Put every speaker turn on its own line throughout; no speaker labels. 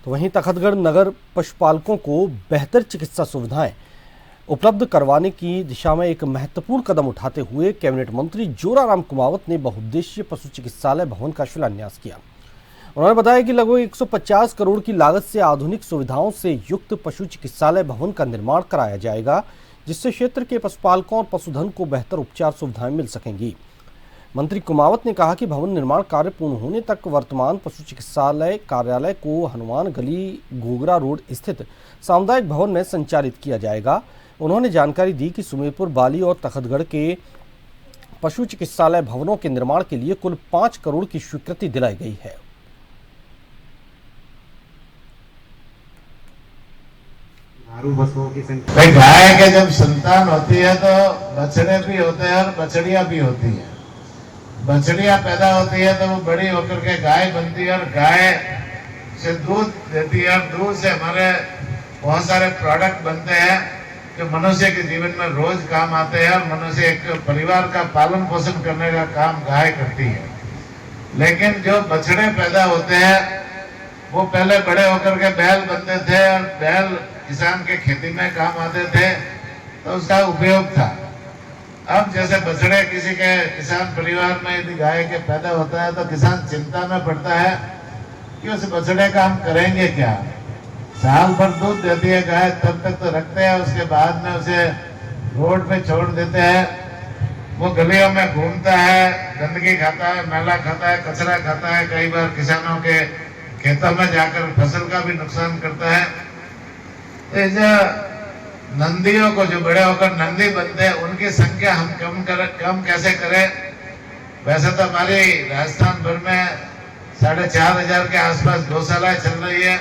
तो वहीं तखतगढ़ नगर पशुपालकों को बेहतर चिकित्सा सुविधाएं उपलब्ध करवाने की दिशा में एक महत्वपूर्ण कदम उठाते हुए कैबिनेट मंत्री जोराराम कुमावत ने बहुउद्देशीय पशु चिकित्सालय भवन का शिलान्यास किया। उन्होंने बताया कि लगभग 150 करोड़ की लागत से आधुनिक सुविधाओं से युक्त पशु चिकित्सालय भवन का निर्माण कराया जाएगा, जिससे क्षेत्र के पशुपालकों और पशुधन को बेहतर उपचार सुविधाएं मिल सकेंगी। मंत्री कुमावत ने कहा कि भवन निर्माण कार्य पूर्ण होने तक वर्तमान पशु चिकित्सालय कार्यालय को हनुमान गली गोगरा रोड स्थित सामुदायिक भवन में संचालित किया जाएगा। उन्होंने जानकारी दी कि सुमेरपुर, बाली और तखतगढ़ के पशु चिकित्सालय भवनों के निर्माण के लिए कुल 5 करोड़ की स्वीकृति दिलाई गई है।
गाय के जब संतान होती है तो बछड़े भी होते हैं और बछड़ियां भी होती हैं। बछड़ियां पैदा होती है तो वो बड़ी होकर के गाय बनती है और गाय से दूध देती है और दूध से हमारे बहुत सारे प्रोडक्ट बनते हैं जो मनुष्य के जीवन में रोज काम आते हैं और मनुष्य एक परिवार का पालन पोषण करने का काम गाय करती है। लेकिन जो बछड़े पैदा होते हैं वो पहले बड़े होकर के बैल बनते थे और बैल किसान के खेती में काम आते थे तो उसका उपयोग था। अब जैसे बछड़े किसी के किसान परिवार में यदि गाय के पैदा होता है तो किसान चिंता में पड़ता है कि उस बछड़े का हम करेंगे क्या। साल भर दूध देती है गाय, तब तक तो रखते हैं, उसके बाद में उसे रोड पे छोड़ देते हैं। वो गलियों में घूमता है, गंदगी खाता है, मैला खाता है, कचरा खाता है, कई बार किसानों के खेतों में जाकर फसल का भी नुकसान करता है। तो नंदियों को जो बड़े होकर नंदी बनते हैं उनकी संख्या हम कम कैसे करें। वैसे तो हमारी राजस्थान भर में 4500 के आसपास गौशालाएं चल रही है,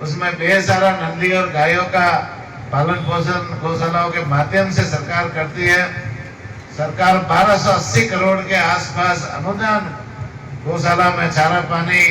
उसमें बेसारा नंदी और गायों का पालन पोषण गौशालाओं के माध्यम से सरकार करती है। सरकार 1280 करोड़ के आसपास अनुदान गौशाला में चारा पानी